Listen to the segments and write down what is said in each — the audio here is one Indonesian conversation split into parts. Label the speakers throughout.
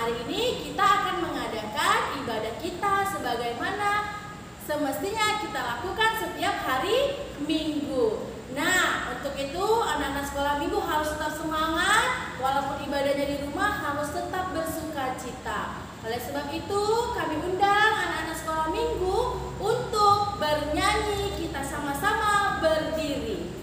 Speaker 1: hari ini kita akan mengadakan ibadah kita sebagaimana semestinya kita lakukan setiap hari Minggu. Nah, untuk itu anak-anak sekolah Minggu harus tetap semangat, walaupun ibadahnya di rumah harus tetap bersukacita. Oleh sebab itu, kami undang anak-anak sekolah Minggu untuk bernyanyi. Kita sama-sama berdiri.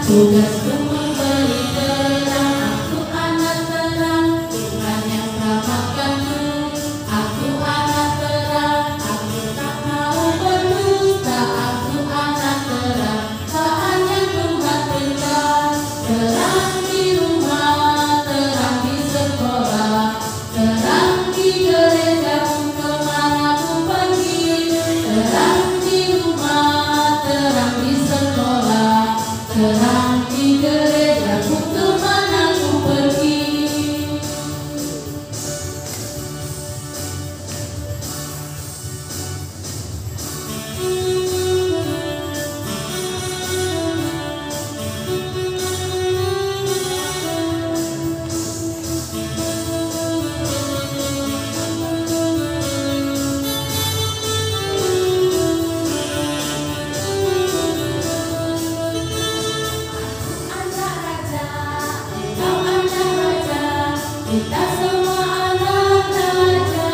Speaker 2: Tugasku memberi terang, aku anak terang, Tuhan yang selamatkanku. Aku anak terang, aku tak mau berdusta. Aku anak terang, Tuhan yang Tuhan berikan. Terang di rumah, terang di sekolah, terang di gereja pun kemana ku pergi. Terang di rumah, terang di sekolah, terang di gereja pun kemana ku pergi. Kita semua anak raja.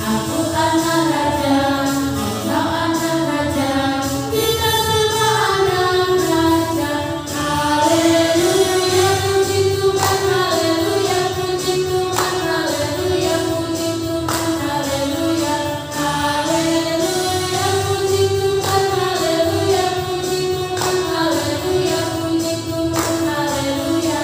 Speaker 2: Aku anak raja, engkau anak raja. Kita semua anak raja. Haleluya, puji Tuhan, haleluya, puji Tuhan, haleluya, puji Tuhan, haleluya. Haleluya, puji Tuhan, haleluya, puji Tuhan, haleluya, puji Tuhan, haleluya.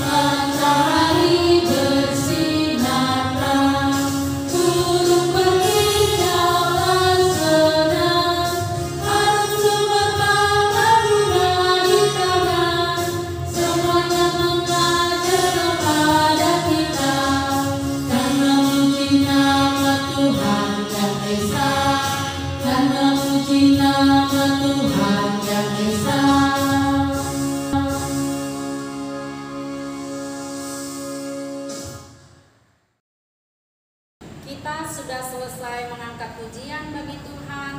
Speaker 2: Matahari bersinar terang, burung berkicauan senang, harum sumber bunga di taman, semuanya mengajar kepada kita, dan memuji nama Tuhan yang Esa, dan memuji nama Tuhan yang Esa.
Speaker 3: Kita sudah selesai mengangkat pujian bagi Tuhan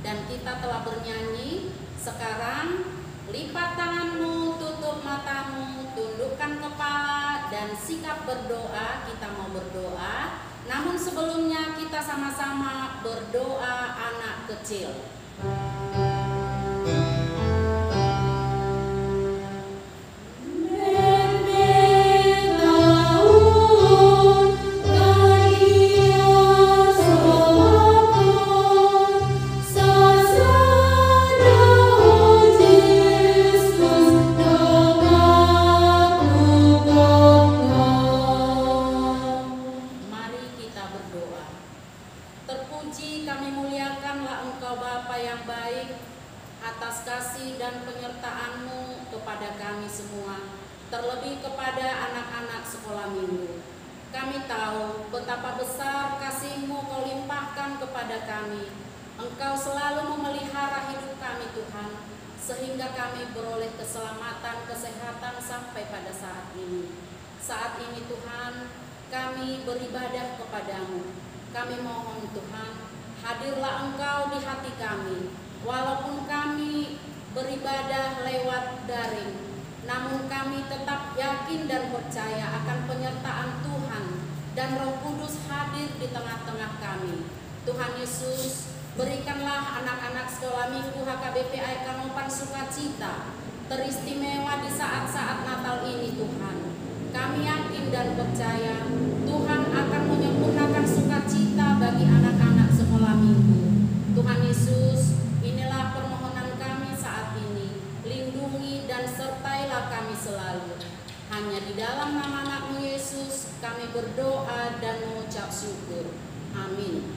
Speaker 3: dan kita telah bernyanyi. Sekarang lipat tanganmu, tutup matamu, tundukkan kepala dan sikap berdoa. Kita mau berdoa. Namun sebelumnya kita sama-sama berdoa anak kecil. Mari kita berdoa. Terpuji kami muliakanlah Engkau Bapa yang baik atas kasih dan penyertaan-Mu kepada kami semua, terlebih kepada anak-anak sekolah minggu. Kami tahu betapa besar kasih-Mu Kau limpahkan kepada kami. Engkau selalu memelihara hidup kami Tuhan, sehingga kami beroleh keselamatan, kesehatan sampai pada saat ini. Saat ini Tuhan, kami beribadah kepadamu. Kami mohon Tuhan, hadirlah Engkau di hati kami. Walaupun kami beribadah lewat daring, namun kami tetap yakin dan percaya akan penyertaan Tuhan dan Roh Kudus hadir di tengah-tengah kami. Tuhan Yesus, berikanlah anak-anak sekolah minggu HKBP AIK Nopan sukacita teristimewa di saat-saat Natal ini Tuhan. Kami yakin dan percaya Tuhan akan menyempurnakan sukacita bagi anak-anak sekolah minggu. Tuhan Yesus, ini lindungi dan sertailah kami selalu. Hanya di dalam nama anakmu Yesus kami berdoa dan mengucap syukur. Amin.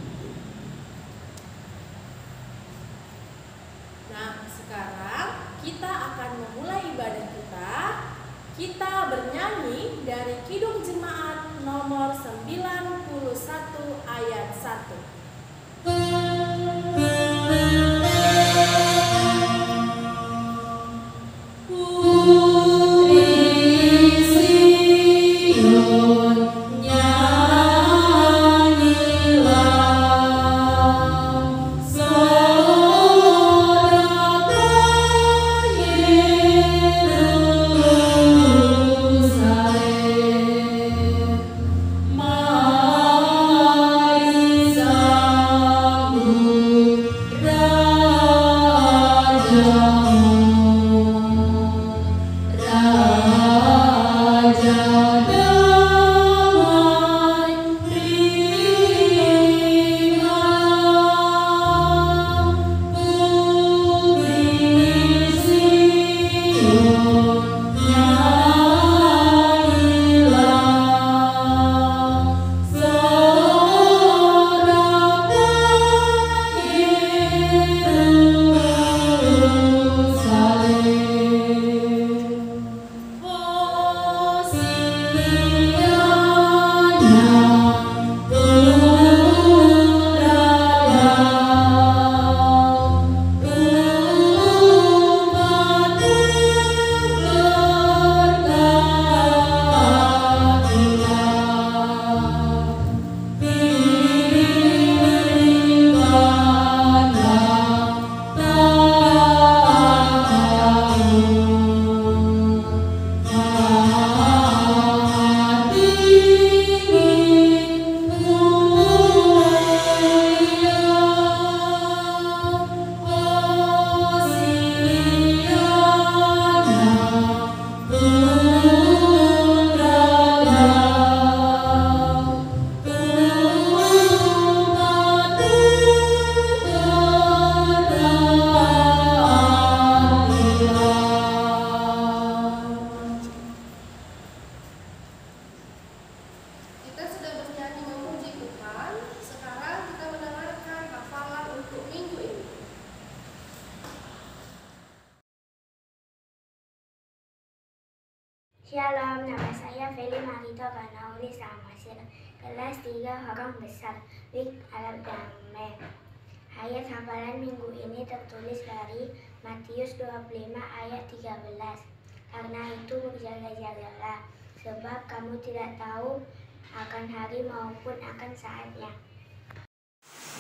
Speaker 1: Nah, sekarang kita akan memulai ibadah kita. Kita bernyanyi dari Kidung Jemaat nomor 91 ayat 1.
Speaker 4: Shalom, nama saya Feli Marito Kanauli Samasir, kelas 3 Orang Besar, Wik Alam Damai. Ayat hafalan minggu ini tertulis dari Matius 25 ayat 13. Karena itu berjaga-jagalah, sebab kamu tidak tahu akan hari maupun akan saatnya.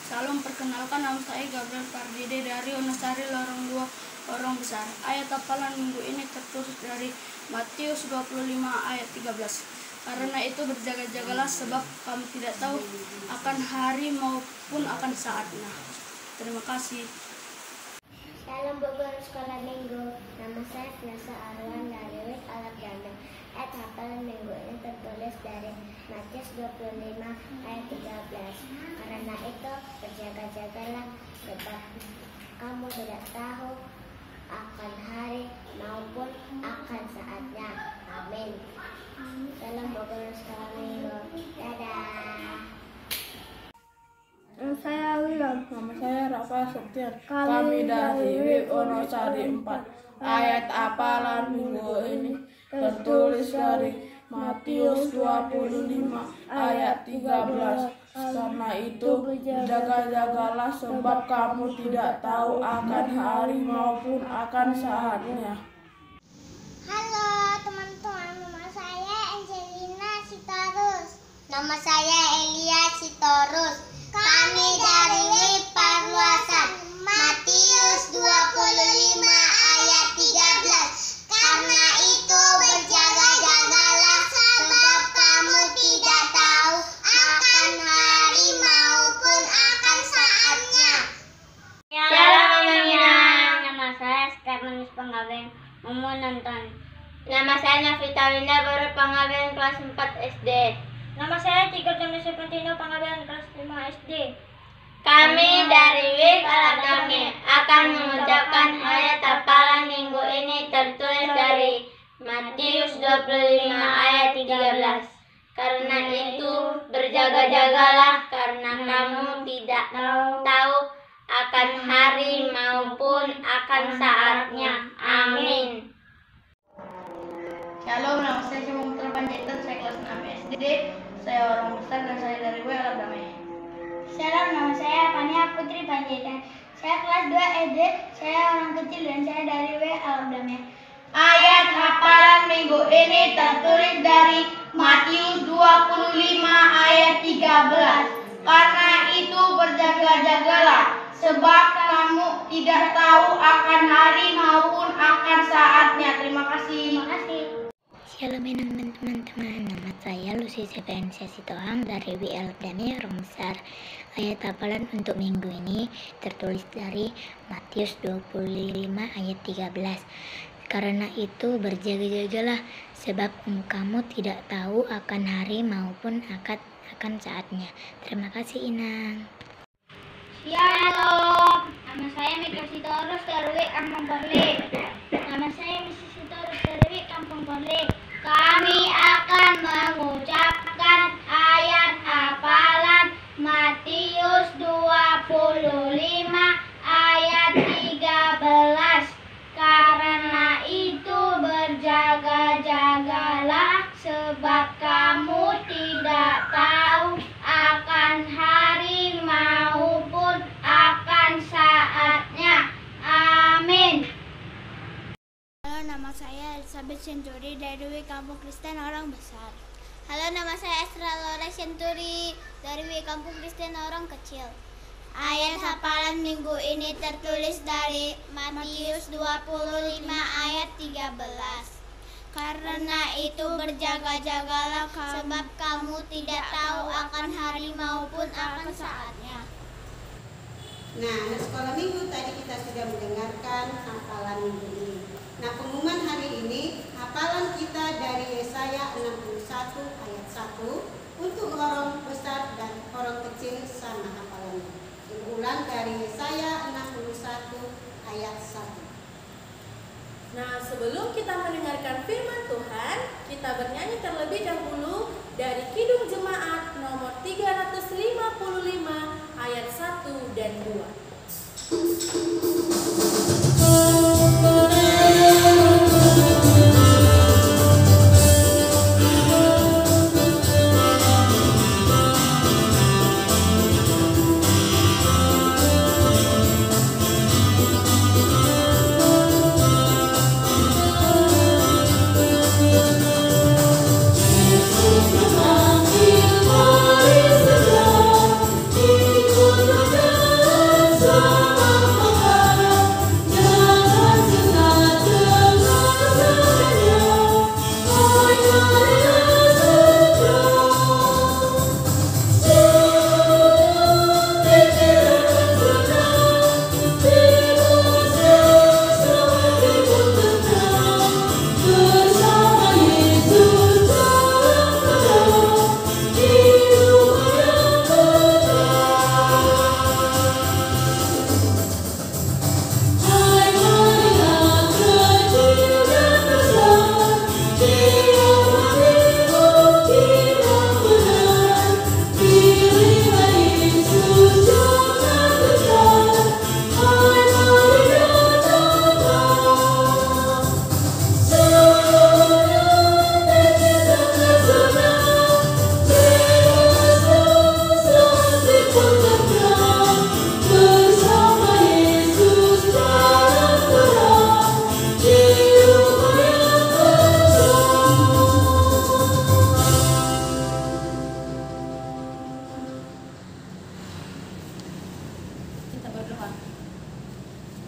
Speaker 5: Salam, perkenalkan nama saya Gabriel Pardide dari Wonosari Lorong 2 Orang Besar. Ayat hafalan minggu ini tertulis dari Matius 25 ayat 13. Karena itu berjaga-jagalah sebab kamu tidak tahu akan hari maupun akan saatnya. Terima kasih.
Speaker 4: Salam Bogor Sekolah Minggu. Nama saya Nasa Arwan dari Wik Alam Damai. Ayat hafalan minggu ini tertulis dari Matius 25 ayat 13. Karena itu berjaga-jagalah sebab kamu tidak tahu akan hari maupun akan saatnya. Amin. Salam Bogor Sekolah Minggu. Dadah.
Speaker 5: Nama saya William. Nama saya Rafa Septian. Kami dari Wik Wonosari 4. Ayat hafalan minggu ini tertulis dari Matius 25 ayat 13. Karena itu berjaga-jagalah sebab kamu tidak tahu akan hari maupun akan saatnya.
Speaker 4: Halo teman-teman, nama saya Angelina Sitorus. Nama saya Elia Sitorus. Kami dari WIB Parwasan. Matius 25 ayat 13. Karena itu berjaga-jagalah sebab kamu tidak tahu akan hari maupun akan saatnya.
Speaker 6: Shalom nama saya Stefanus Panggabean Mumu nonton. Nama saya Navita Winda baru Panggabean kelas 4 SD. Nama saya Tigor Jonas Sepentino Panggabean kelas 5 SD. Kami dari WIB Alam Damai akan mengucapkan ayat hafalan minggu ini ayat 13. Karena itu berjaga-jagalah, karena kamu tidak tahu akan hari maupun akan saatnya. Amin.
Speaker 7: Shalom, nama saya Simon Putra Panjaitan, saya kelas 6 SD, saya orang besar dan saya dari W Alam Damai.
Speaker 4: Shalom, nama saya Fania Putri Panjaitan. Saya kelas 2 SD, saya orang kecil dan saya dari W Alam Damai.
Speaker 7: Ayat hafalan minggu ini tertulis dari Matius 25 ayat 13. Karena itu berjaga-jagalah, sebab kamu tidak tahu akan hari maupun akan saatnya. Terima kasih.
Speaker 8: Shalom teman-teman, nama saya Lucy Sevensia Sitohang dari WL Damai Orang Besar. Ayat hafalan untuk minggu ini tertulis dari Matius 25 ayat 13. Karena itu berjaga-jagalah, sebab kamu tidak tahu akan hari maupun akan saatnya. Terima kasih Inang.
Speaker 4: Shalom, nama saya Mika Sitorus dari Kampung Porli. Nama saya Misi Sitorus dari Kampung Porli. Kami akan mengucapkan ayat hafalan Matius 25 ayat 13. Karena itu berjaga-jagalah, sebab kamu tidak tahu akan hari maupun akan saatnya. Amin.
Speaker 9: Halo, nama saya Elizabeth Centuri dari Kampung Kristen Orang Besar. Halo, nama saya Estra Laura Centuri dari Kampung Kristen Orang Kecil. Ayat hafalan minggu ini tertulis dari Matius 25 ayat 13. Karena itu berjaga-jagalah, sebab kamu tidak tahu akan hari maupun akan saatnya.
Speaker 10: Nah, anak sekolah minggu tadi kita sudah mendengarkan hafalan minggu ini. Nah, pengumuman hari ini hafalan kita dari Yesaya 61 ayat 1 untuk orang besar dan orang kecil sama hafalannya. Diulang dari Yesaya 61 ayat 1.
Speaker 1: Nah, sebelum kita mendengarkan firman Tuhan, kita bernyanyi terlebih dahulu dari Kidung Jemaat nomor 355 ayat 1 dan 2.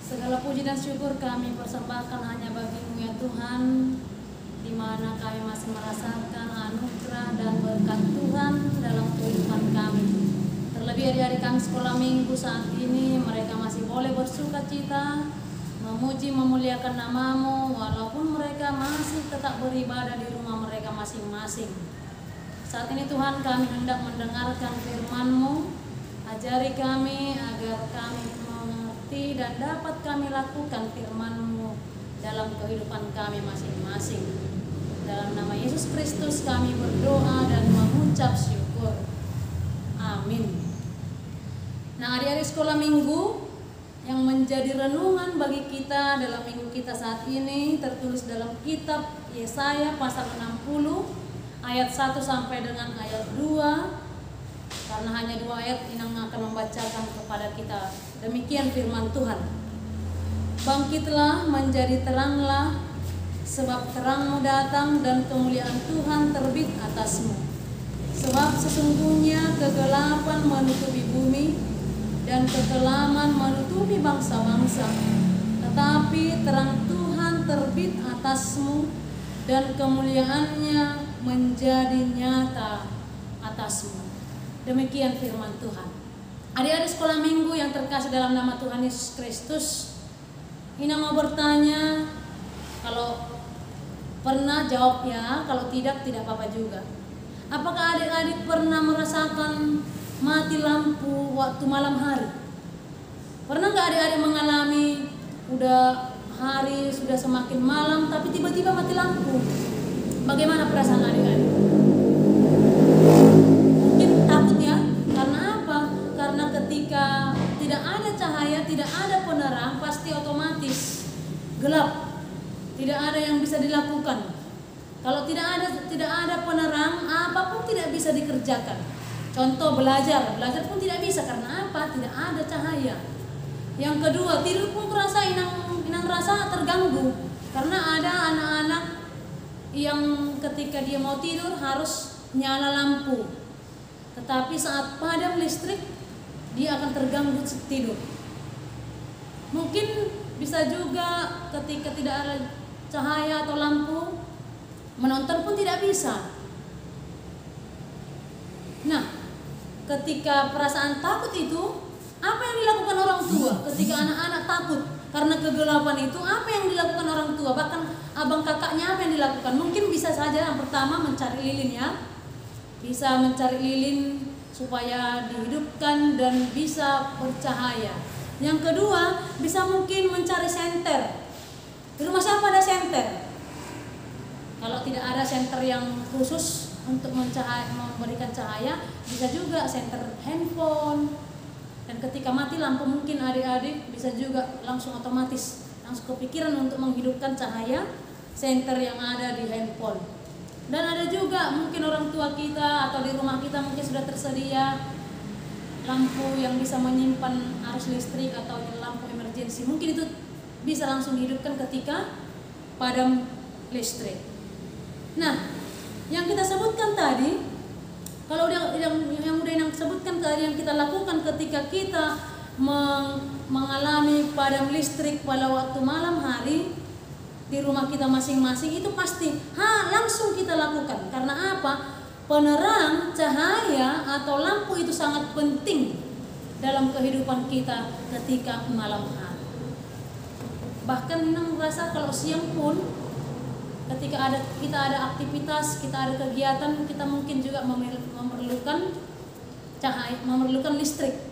Speaker 3: Segala puji dan syukur kami persembahkan hanya bagi-Mu ya Tuhan, di mana kami masih merasakan anugerah dan berkat Tuhan dalam kehidupan kami. Terlebih adik-adik kami sekolah minggu saat ini, mereka masih boleh bersuka cita, memuji memuliakan nama-Mu, walaupun mereka masih tetap beribadah di rumah mereka masing-masing. Saat ini Tuhan, kami hendak mendengarkan firman-Mu. Ajari kami agar kami mengerti dan dapat kami lakukan firman-Mu dalam kehidupan kami masing-masing. Dalam nama Yesus Kristus kami berdoa dan mengucap syukur. Amin. Nah, adik-adik sekolah minggu, yang menjadi renungan bagi kita dalam minggu kita saat ini tertulis dalam kitab Yesaya pasal 60 ayat 1 sampai dengan ayat 2. Karena hanya 2 ayat Inang akan membacakan kepada kita. Demikian firman Tuhan. Bangkitlah, menjadi teranglah, sebab terangmu datang dan kemuliaan Tuhan terbit atasmu. Sebab sesungguhnya kegelapan menutupi bumi dan kekelaman menutupi bangsa-bangsa, tetapi terang Tuhan terbit atasmu dan kemuliaannya menjadi nyata atasmu. Demikian firman Tuhan. Adik-adik sekolah minggu yang terkasih dalam nama Tuhan Yesus Kristus, Ina mau bertanya, kalau pernah jawab ya, kalau tidak apa-apa juga. Apakah adik-adik pernah merasakan mati lampu waktu malam hari? Pernah nggak adik-adik mengalami udah hari sudah semakin malam tapi tiba-tiba mati lampu? Bagaimana perasaan adik-adik? Mungkin takut ya. Karena apa? Karena ketika tidak ada cahaya, tidak ada penerang, pasti otomatis gelap. Tidak ada yang bisa dilakukan. Kalau tidak ada penerang, apapun tidak bisa dikerjakan. Contoh belajar pun tidak bisa. Karena apa? Tidak ada cahaya. Yang kedua, tidur pun kerasa Inang rasa terganggu. Karena ada anak-anak yang ketika dia mau tidur harus nyala lampu. Tetapi saat padam listrik, dia akan terganggu tidur. Mungkin bisa juga ketika tidak ada cahaya atau lampu, menonton pun tidak bisa. Nah, ketika perasaan takut itu, apa yang dilakukan orang tua? Ketika anak-anak takut karena kegelapan itu, apa yang dilakukan orang tua? Bahkan abang kakaknya apa yang dilakukan? Mungkin bisa saja yang pertama mencari lilin ya. Bisa mencari lilin supaya dihidupkan dan bisa bercahaya. Yang kedua, bisa mungkin mencari senter. Di rumah siapa ada senter? Kalau tidak ada senter yang khusus untuk memberikan cahaya, bisa juga senter handphone. Dan ketika mati lampu mungkin adik-adik bisa juga langsung otomatis langsung kepikiran untuk menghidupkan cahaya senter yang ada di handphone. Dan ada juga mungkin orang tua kita atau di rumah kita mungkin sudah tersedia lampu yang bisa menyimpan arus listrik atau lampu emergensi. Mungkin itu bisa langsung dihidupkan ketika padam listrik. Nah, yang kita sebutkan tadi, kalau yang udah Inang sebutkan tadi, yang kita lakukan ketika kita mengalami padam listrik pada waktu malam hari di rumah kita masing-masing, itu pasti langsung kita lakukan. Karena apa? Penerang, cahaya atau lampu itu sangat penting dalam kehidupan kita ketika malam hari. Bahkan Inang merasa kalau siang pun ketika kita ada aktivitas, kita ada kegiatan, kita mungkin juga memerlukan cahaya, memerlukan listrik.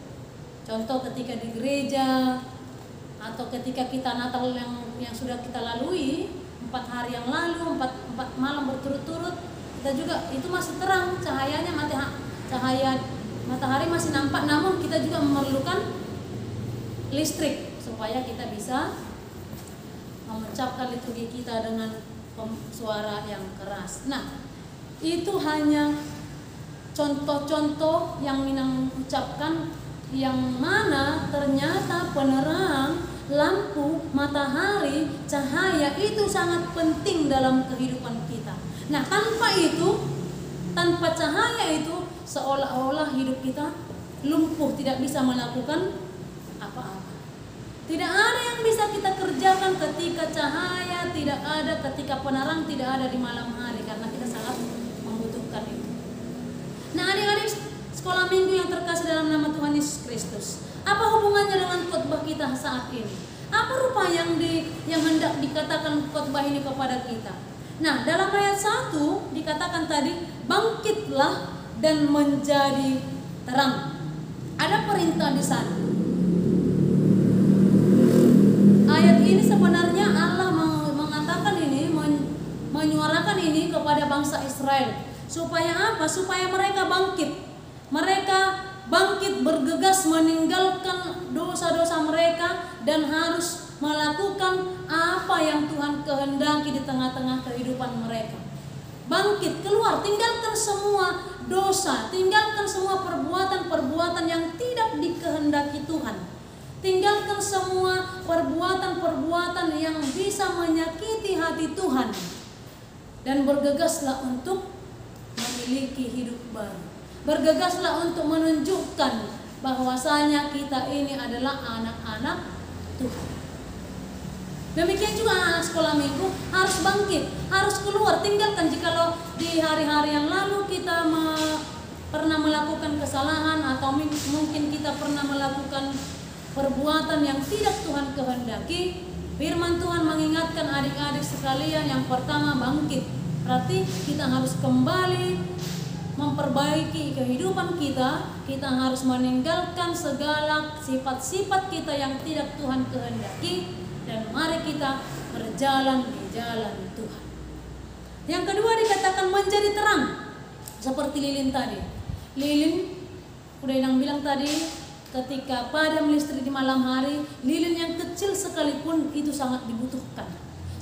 Speaker 3: Contoh ketika di gereja atau ketika kita Natal yang sudah kita lalui 4 hari yang lalu, 4 malam berturut-turut, kita juga itu masih terang cahayanya, cahaya matahari masih nampak, namun kita juga memerlukan listrik supaya kita bisa mengucapkan liturgi kita dengan suara yang keras. Nah, itu hanya contoh-contoh yang Minang ucapkan, yang mana ternyata penerang, lampu, matahari, cahaya itu sangat penting dalam kehidupan kita. Nah, tanpa cahaya itu seolah-olah hidup kita lumpuh, tidak bisa melakukan apa-apa. Tidak ada yang bisa kita kerjakan ketika cahaya tidak ada, ketika penerang tidak ada di malam hari, karena kita sangat membutuhkan itu. Nah, adik-adik sekolah minggu yang terkasih dalam nama Tuhan Yesus Kristus, apa hubungannya dengan khotbah kita saat ini? Apa rupa yang hendak dikatakan khotbah ini kepada kita? Nah, dalam ayat 1 dikatakan tadi, bangkitlah dan menjadi terang. Ada perintah di sana. Ayat ini sebenarnya Allah mengatakan ini, menyuarakan ini bangsa Israel. Supaya apa? Supaya mereka bangkit. Mereka bangkit bergegas meninggalkan dosa-dosa mereka dan harus melakukan apa yang Tuhan kehendaki di tengah-tengah kehidupan mereka. Bangkit, keluar, tinggalkan semua dosa, tinggalkan semua perbuatan-perbuatan yang tidak dikehendaki Tuhan. Tinggalkan semua perbuatan-perbuatan yang bisa menyakiti hati Tuhan. Dan bergegaslah untuk memiliki hidup baru. Bergegaslah untuk menunjukkan bahwasanya kita ini adalah anak-anak Tuhan. Demikian juga anak sekolah minggu harus bangkit, harus keluar, tinggalkan. Jikalau di hari-hari yang lalu kita pernah melakukan kesalahan atau mungkin kita pernah melakukan perbuatan yang tidak Tuhan kehendaki, firman Tuhan mengingatkan adik-adik sekalian yang pertama bangkit. Berarti kita harus kembali memperbaiki kehidupan kita. Kita harus meninggalkan segala sifat-sifat kita yang tidak Tuhan kehendaki. Dan mari kita berjalan di jalan Tuhan. Yang kedua dikatakan menjadi terang. Seperti lilin tadi. Lilin, udah yang bilang tadi, ketika padam listrik di malam hari, lilin yang kecil sekalipun itu sangat dibutuhkan.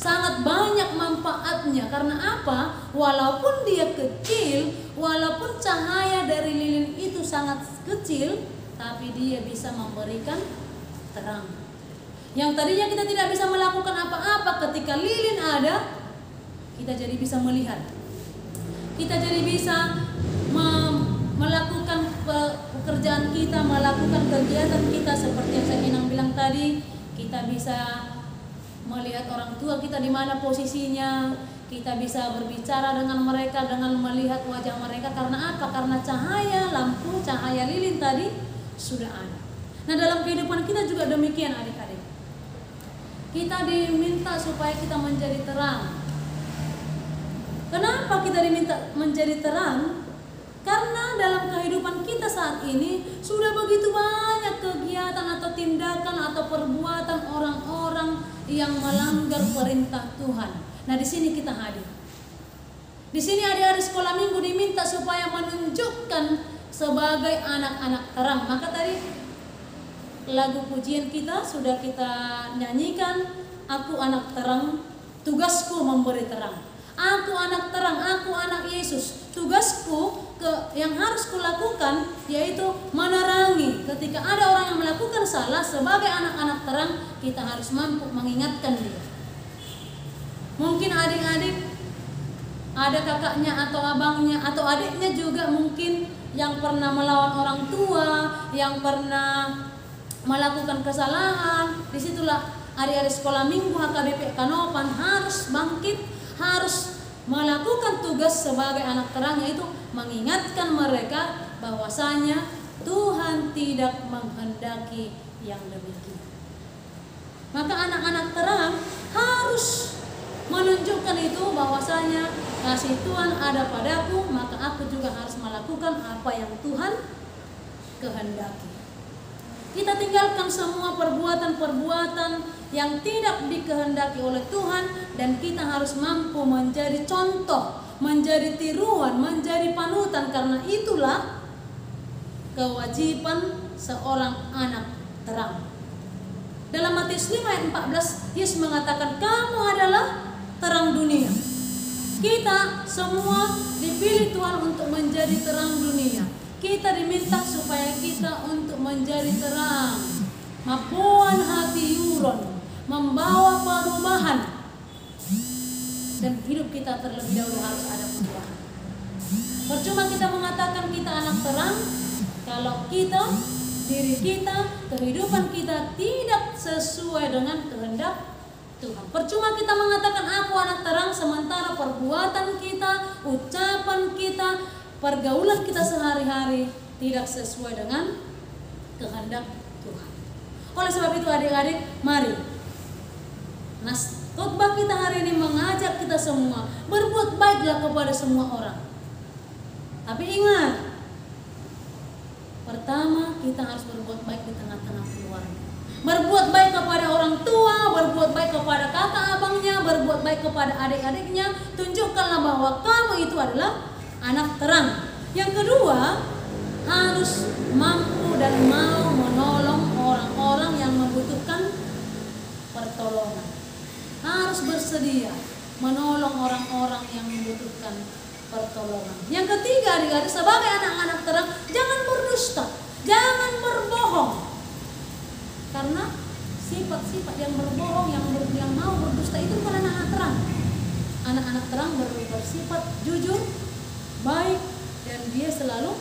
Speaker 3: Sangat banyak manfaatnya. Karena apa? Walaupun dia kecil, walaupun cahaya dari lilin itu sangat kecil, tapi dia bisa memberikan terang. Yang tadinya kita tidak bisa melakukan apa-apa, ketika lilin ada, kita jadi bisa melihat. Kita jadi bisa melakukan pekerjaan kita, melakukan kegiatan kita seperti yang saya Inang bilang tadi. Kita bisa melihat orang tua kita di mana posisinya. Kita bisa berbicara dengan mereka dengan melihat wajah mereka. Karena apa? Karena cahaya lampu, cahaya lilin tadi sudah ada. Nah, dalam kehidupan kita juga demikian adik-adik. Kita diminta supaya kita menjadi terang. Kenapa kita diminta menjadi terang? Karena dalam kehidupan kita saat ini sudah begitu banyak kegiatan atau tindakan atau perbuatan orang-orang yang melanggar perintah Tuhan. Nah, di sini kita hadir. Di sini adik-adik sekolah minggu diminta supaya menunjukkan sebagai anak-anak terang. Maka tadi lagu pujian kita sudah kita nyanyikan, aku anak terang, tugasku memberi terang. Aku anak terang, aku anak Yesus. Tugasku yang harus kulakukan yaitu menerangi. Ketika ada orang yang melakukan salah, sebagai anak-anak terang kita harus mampu mengingatkan dia. Mungkin adik-adik ada kakaknya atau abangnya atau adiknya juga mungkin yang pernah melawan orang tua, yang pernah melakukan kesalahan. Disitulah adik-adik sekolah minggu HKBP Kanopan harus bangkit, harus melakukan tugas sebagai anak terang, yaitu mengingatkan mereka bahwasanya Tuhan tidak menghendaki yang demikian. Maka anak-anak terang harus menunjukkan itu bahwasanya kasih Tuhan ada padaku, maka aku juga harus melakukan apa yang Tuhan kehendaki. Kita tinggalkan semua perbuatan-perbuatan yang tidak dikehendaki oleh Tuhan, dan kita harus mampu menjadi contoh, menjadi tiruan, menjadi panutan, karena itulah kewajiban seorang anak terang. Dalam Matius 5 ayat 14, Yesus mengatakan, kamu adalah terang dunia. Kita semua dipilih Tuhan untuk menjadi terang dunia. Kita diminta supaya kita untuk menjadi terang, mapuan hati yuron, membawa perubahan, dan hidup kita terlebih dahulu harus ada perubahan. Percuma kita mengatakan kita anak terang kalau kita, diri kita, kehidupan kita tidak sesuai dengan kehendak Tuhan. Percuma kita mengatakan aku anak terang sementara perbuatan kita, ucapan kita, pergaulan kita sehari-hari tidak sesuai dengan kehendak Tuhan. Oleh sebab itu adik-adik, mari khotbah kita hari ini mengajak kita semua berbuat baiklah kepada semua orang. Tapi ingat, pertama kita harus berbuat baik di tengah-tengah keluarga. Berbuat baik kepada orang tua, berbuat baik kepada kakak abangnya, berbuat baik
Speaker 11: kepada adik-adiknya, tunjukkanlah bahwa kamu itu adalah anak terang. Yang kedua, harus mampu dan mau menolong orang-orang yang membutuhkan pertolongan. Harus bersedia menolong orang-orang yang membutuhkan pertolongan. Yang ketiga, adik-adik, sebagai anak-anak terang, jangan berdusta, jangan berbohong. Karena sifat-sifat yang berbohong, yang mau berdusta itu bukan anak-anak terang. Anak-anak terang bersifat jujur, baik, dan dia selalu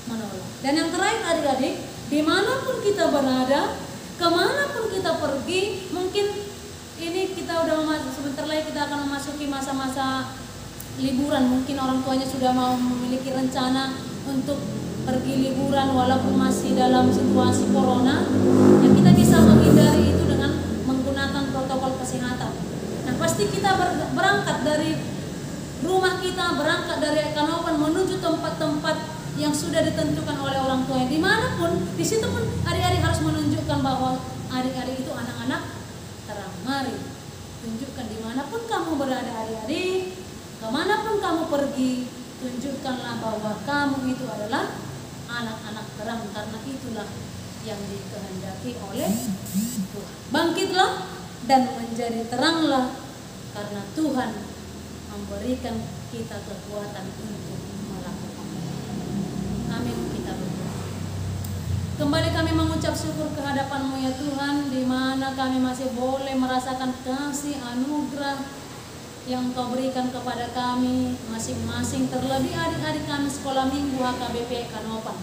Speaker 11: menolong. Dan yang terakhir, adik-adik, dimanapun kita berada, kemanapun kita pergi, mungkin ini kita udah sebentar lagi kita akan memasuki masa-masa liburan. Mungkin orang tuanya sudah mau memiliki rencana untuk pergi liburan walaupun masih dalam situasi corona. Ya, kita bisa menghindari itu dengan menggunakan protokol kesehatan. Nah, pasti kita berangkat dari rumah kita, berangkat dari Kanopan menuju tempat-tempat yang sudah ditentukan oleh orang tua. Dimanapun, di situ pun adik-adik harus menunjukkan bahwa adik-adik itu anak-anak terang. Mari tunjukkan dimanapun kamu berada, adik-adik, kemanapun kamu pergi, tunjukkanlah bahwa kamu itu adalah anak-anak terang, karena itulah yang dikehendaki oleh Tuhan. Bangkitlah dan menjadi teranglah, karena Tuhan memberikan kita kekuatan untuk melakukannya. Amin. Kita berdoa. Kembali kami mengucap syukur kehadapan-Mu ya Tuhan, di mana kami masih boleh merasakan kasih anugerah yang Kau berikan kepada kami masing-masing, terlebih adik-adik kami sekolah minggu HKBP Kanopan.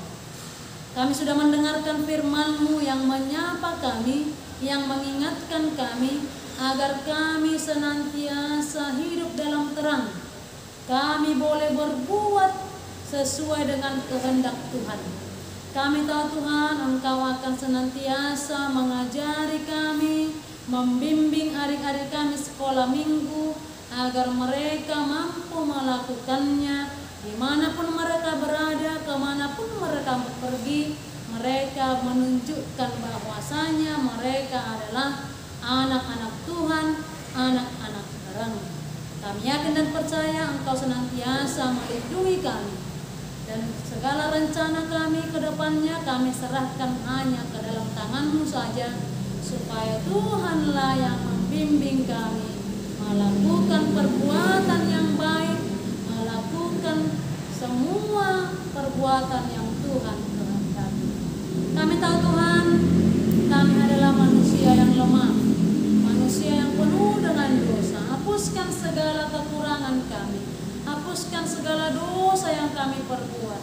Speaker 11: Kami sudah mendengarkan firman-Mu yang menyapa kami, yang mengingatkan kami agar kami senantiasa hidup dalam terang. Kami boleh berbuat sesuai dengan kehendak Tuhan. Kami tahu Tuhan, Engkau akan senantiasa mengajari kami, membimbing adik-adik kami sekolah minggu, agar mereka mampu melakukannya dimanapun mereka berada, kemanapun mereka pergi. Mereka menunjukkan bahwasanya mereka adalah anak-anak Tuhan, anak-anak terang. Kami yakin dan percaya Engkau senantiasa melindungi kami, dan segala rencana kami ke depannya kami serahkan hanya ke dalam tangan-Mu saja, supaya Tuhanlah yang membimbing kami melakukan perbuatan yang baik, melakukan semua perbuatan yang Tuhan kehendaki. Kami tahu Tuhan, kami adalah manusia yang lemah, manusia yang penuh dengan dosa. Hapuskan segala kekurangan kami, hapuskan segala dosa yang kami perbuat,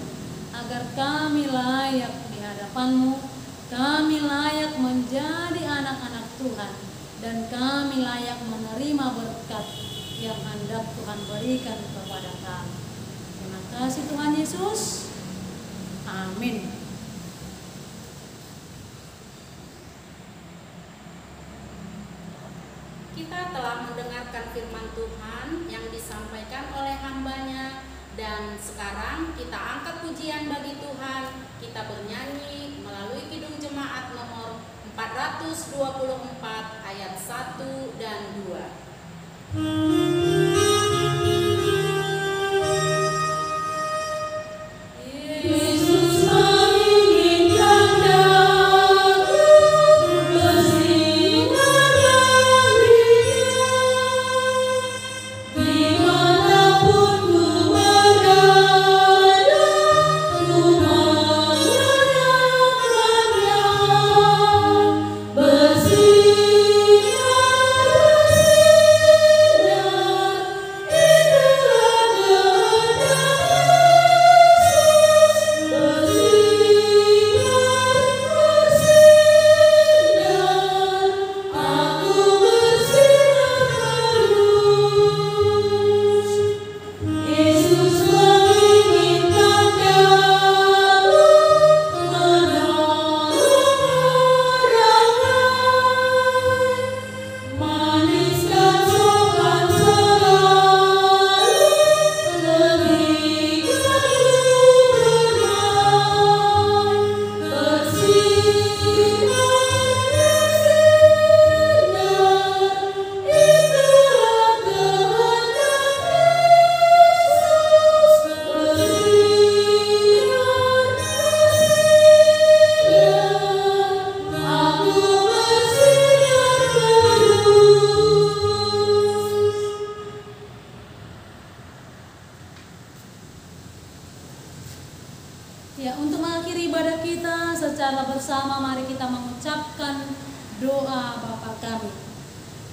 Speaker 11: agar kami layak di hadapan-Mu, kami layak menjadi anak-anak Tuhan, dan kami layak menerima berkat yang hendak Tuhan berikan kepada kami. Terima kasih Tuhan Yesus. Amin.
Speaker 3: Kita telah mendengarkan firman Tuhan yang disampaikan oleh hamba-Nya, dan sekarang kita angkat pujian bagi Tuhan. Kita bernyanyi melalui Kidung Jemaat nomor 424 ayat 1 dan 2.
Speaker 2: Bersih
Speaker 11: bersama mari kita mengucapkan doa Bapa kami.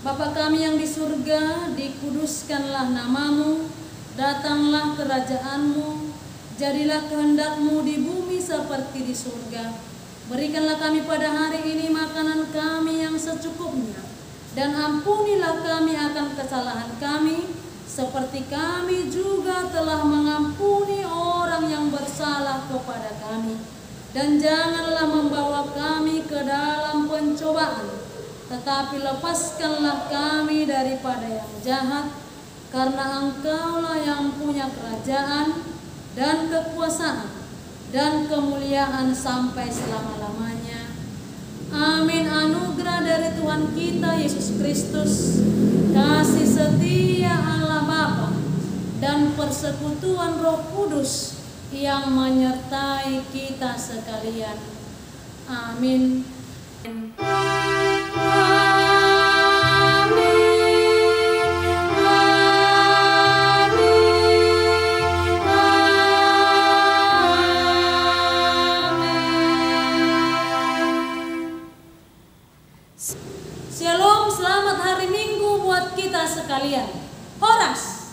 Speaker 11: Bapa kami yang di surga, dikuduskanlah namamu, datanglah kerajaanmu, jadilah kehendak-Mu di bumi seperti di surga. Berikanlah kami pada hari ini makanan kami yang secukupnya, dan ampunilah kami akan kesalahan kami, seperti kami juga telah mengampuni orang yang bersalah kepada kami. Dan janganlah membawa kami ke dalam pencobaan, tetapi lepaskanlah kami daripada yang jahat, karena Engkaulah yang punya kerajaan dan kekuasaan dan kemuliaan sampai selama-lamanya. Amin. Anugerah dari Tuhan kita Yesus Kristus, kasih setia Allah Bapa, dan persekutuan Roh Kudus yang menyertai kita sekalian. Amin. Shalom, selamat hari Minggu buat kita sekalian. Horas.